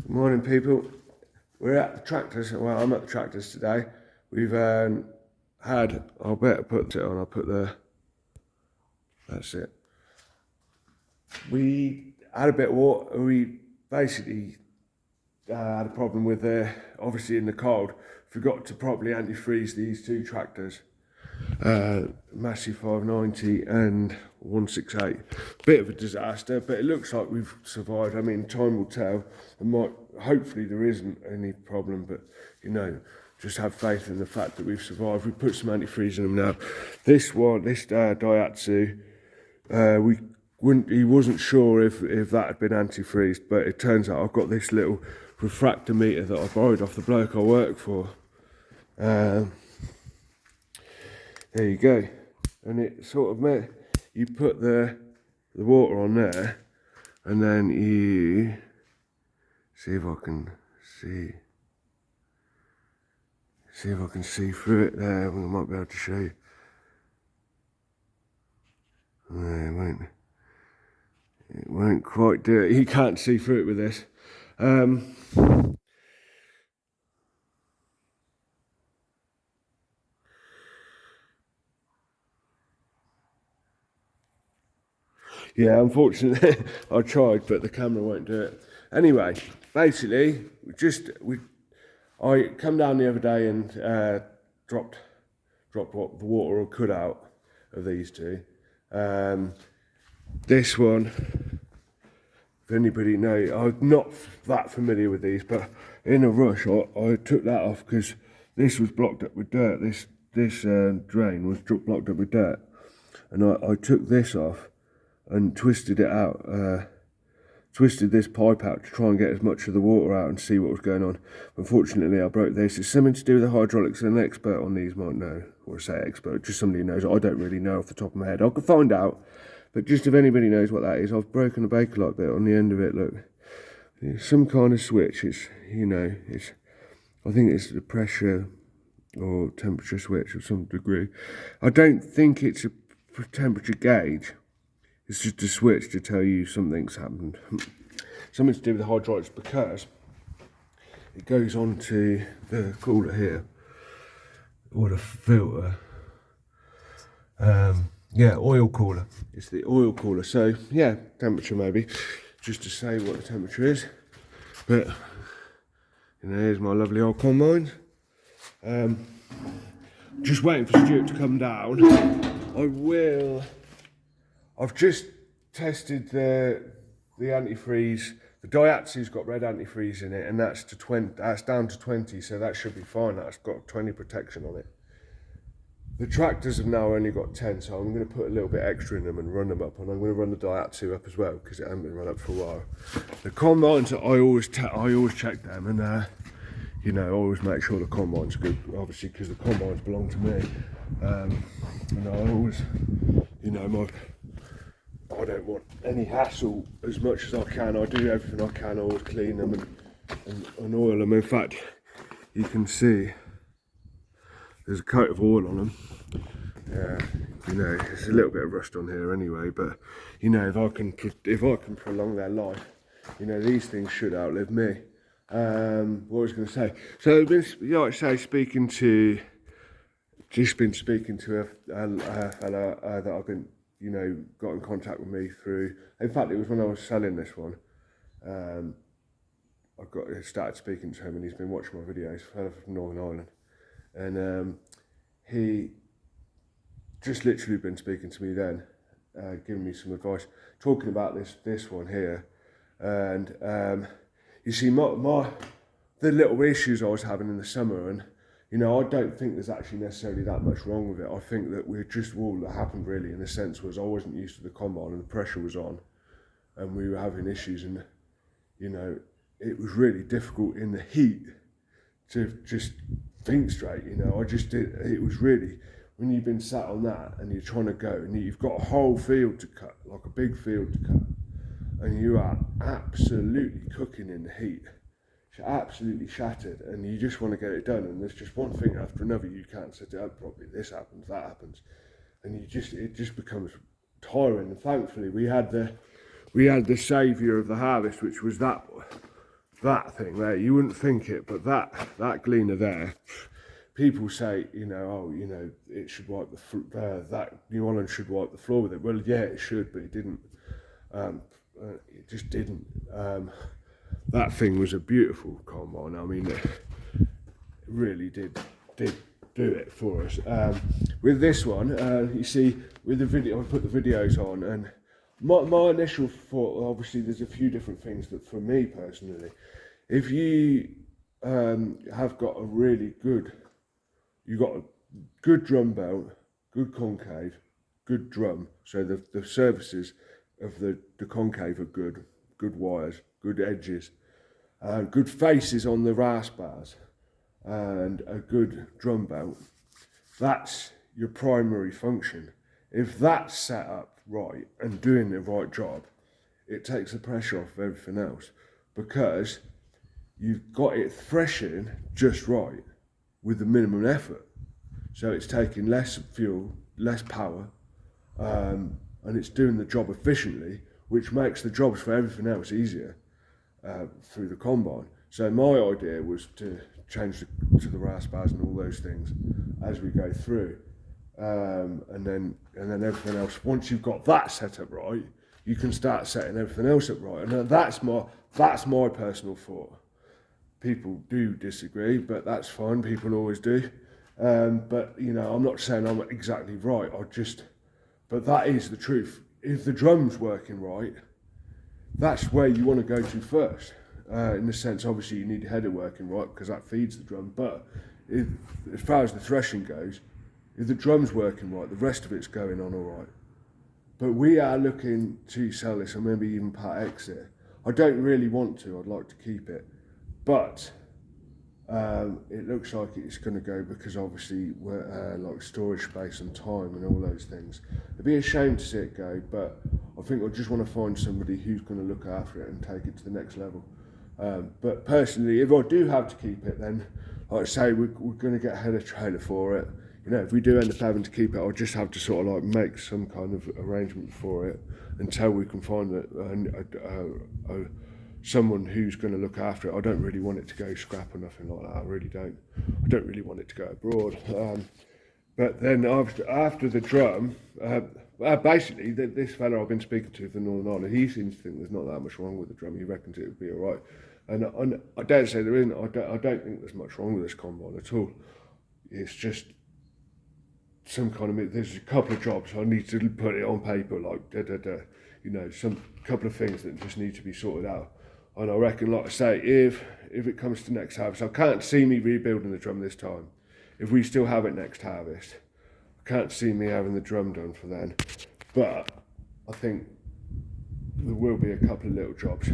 Good morning, people. We're at the tractors. Well, I'm at the tractors today. We've had, I'll better put it on, I'll put the, that's it. We had a bit of water. We basically had a problem with obviously in the cold, forgot to properly antifreeze these two tractors. Massey 590 and 168. Bit of a disaster, but it looks like we've survived. I mean, time will tell. Hopefully there isn't any problem, but you know, just have faith in the fact that we've survived. We put some antifreeze in them now. This Daihatsu, he wasn't sure if that had been antifreezed, but it turns out I've got this little refractometer that I borrowed off the bloke I work for. There you go, and it sort of meant you put the water on there, and then you see if I can see through it there. We might be able to show you. No, it won't quite do it. You can't see through it with this. Yeah, unfortunately, I tried, but the camera won't do it. Anyway, basically, I come down the other day and dropped what the water I could out of these two. This one, if anybody knows, I'm not that familiar with these, but in a rush, I took that off because this was blocked up with dirt. This drain was blocked up with dirt, and I took this off and twisted it out, twisted this pipe out to try and get as much of the water out and see what was going on. Unfortunately, I broke this. It's something to do with the hydraulics. An expert on these might know, or I say expert, just somebody who knows. I don't really know off the top of my head. I could find out, but just if anybody knows what that is, I've broken a Bakelite bit on the end of it. Look, it's some kind of switch. It's, you know, I think it's the pressure or temperature switch of some degree. I don't think it's a temperature gauge. It's just a switch to tell you something's happened. Something to do with the hydraulics, because it goes on to the cooler here, or the filter. Yeah, oil cooler. It's the oil cooler. So yeah, temperature maybe, just to say what the temperature is. But you know, here's my lovely old combine. Just waiting for Stuart to come down. I've just tested the antifreeze. The Daihatsu's got red antifreeze in it, and that's down to 20, so that should be fine. That's got 20 protection on it. The tractors have now only got 10, so I'm going to put a little bit extra in them and run them up, and I'm going to run the Daihatsu up as well because it hasn't been run up for a while. The combines, I always check them, and you know, I always make sure the combine's good, obviously, because the combines belong to me. And I always, you know, I don't want any hassle as much as I can. I do everything I can. I always clean them and oil them. In fact, you can see there's a coat of oil on them. You know, there's a little bit of rust on here anyway, but you know, if I can prolong their life, you know, these things should outlive me. What was I going to say? So I've been, like I say, speaking to a fella that I've been, you know, got in contact with me through. In fact, it was when I was selling this one. I started speaking to him, and he's been watching my videos. Fella from Northern Ireland, and he just literally been speaking to me then, giving me some advice, talking about this one here, and you see the little issues I was having in the summer, and you know, I don't think there's actually necessarily that much wrong with it. I think that all that happened really in the sense was I wasn't used to the combine and the pressure was on, and we were having issues, and you know, it was really difficult in the heat to just think straight. You know, it was really, when you've been sat on that and you're trying to go and you've got a whole field to cut, like a big field to cut, and you are absolutely cooking in the heat. Absolutely shattered, and you just want to get it done, and there's just one thing after another. You can't set it up properly. This happens, that happens, and it just becomes tiring. And thankfully, we had the saviour of the harvest, which was that that thing there, you wouldn't think it, but that Gleaner there, people say, you know, oh, you know, it should wipe that New Holland should wipe the floor with it. Well, yeah, it should, but it didn't. It just didn't. That thing was a beautiful combine. I mean, it really did do it for us. With this one, you see, with the video, I put the videos on, and my initial thought, obviously, there's a few different things that, for me personally, if you have got a really good, you've got a good drum belt, good concave, good drum, so the surfaces of the concave are good wires, good edges, good faces on the RAS bars, and a good drum belt. That's your primary function. If that's set up right and doing the right job, it takes the pressure off of everything else, because you've got it threshing just right with the minimum effort. So it's taking less fuel, less power, and it's doing the job efficiently, which makes the jobs for everything else easier through the combine. So my idea was to change to the RAS bars and all those things as we go through, and then everything else. Once you've got that set up right, you can start setting everything else up right. And that's my personal thought. People do disagree, but that's fine. People always do. But you know, I'm not saying I'm exactly right. But that is the truth. If the drum's working right, that's where you want to go to first. In the sense, obviously, you need your header working right because that feeds the drum. But as far as the threshing goes, if the drum's working right, the rest of it's going on all right. But we are looking to sell this, and maybe even part exit. I don't really want to. I'd like to keep it, but it looks like it's going to go because obviously we're like storage space and time and all those things. It'd be a shame to see it go, but I think I just want to find somebody who's going to look after it and take it to the next level. But personally, if I do have to keep it, then like I say, we're going to get a header trailer for it. You know, if we do end up having to keep it, I'll just have to sort of like make some kind of arrangement for it until we can find someone who's going to look after it. I don't really want it to go scrap or nothing like that. I really don't. I don't really want it to go abroad. But then after the drum, basically this fella I've been speaking to for Northern Ireland, he seems to think there's not that much wrong with the drum. He reckons it would be all right. And I don't say there isn't. I don't think there's much wrong with this combine at all. It's just some kind of, there's a couple of jobs I need to put it on paper, like you know, some couple of things that just need to be sorted out. And I reckon, like I say, if it comes to next harvest, I can't see me rebuilding the drum this time. If we still have it next harvest, I can't see me having the drum done for then. But I think there will be a couple of little jobs,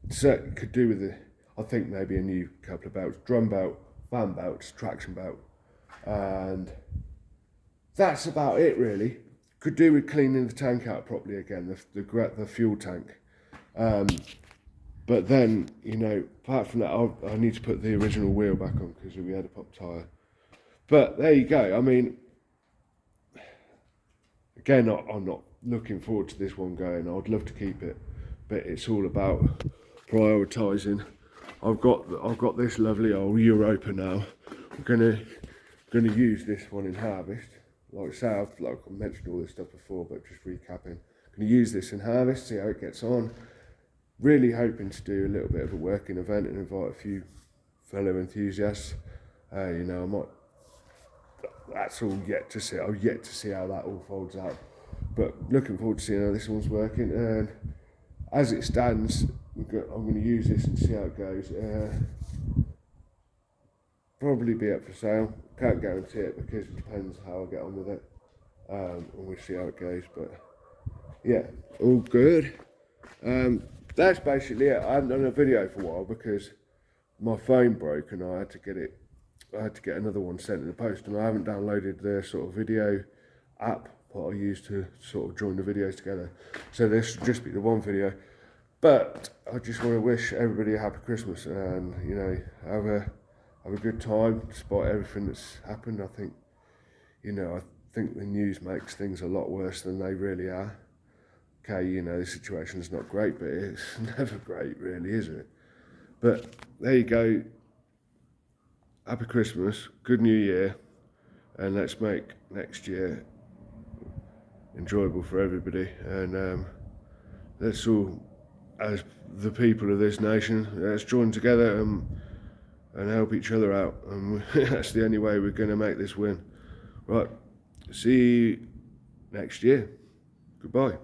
certainly could do with the, I think maybe a new couple of belts, drum belt, fan belts, traction belt, and that's about it really. Could do with cleaning the tank out properly again, the fuel tank. But then, you know, apart from that, I need to put the original wheel back on because we had a pop tyre. But there you go. I mean, again, I'm not looking forward to this one going. I'd love to keep it, but it's all about prioritising. I've got this lovely old Europa now. I'm gonna use this one in harvest. Like I say, I mentioned all this stuff before, but just recapping. I'm gonna use this in harvest, see how it gets on. Really hoping to do a little bit of a working event and invite a few fellow enthusiasts. You know, I might. That's all yet to see. I've yet to see how that all folds out. But looking forward to seeing how this one's working. And as it stands, I'm going to use this and see how it goes. Probably be up for sale. Can't guarantee it because it depends how I get on with it. And we'll see how it goes. But yeah, all good. That's basically it. I haven't done a video for a while because my phone broke and I had to get another one sent in the post, and I haven't downloaded the sort of video app that I use to sort of join the videos together. So this will just be the one video. But I just want to wish everybody a happy Christmas and, you know, have a good time despite everything that's happened. I think, you know, I think the news makes things a lot worse than they really are. okay, you know, the situation's not great, but it's never great, really, is it? But there you go. Happy Christmas, good New Year, and let's make next year enjoyable for everybody. And let's all, as the people of this nation, let's join together and help each other out. And that's the only way we're going to make this win. Right, see you next year. Goodbye.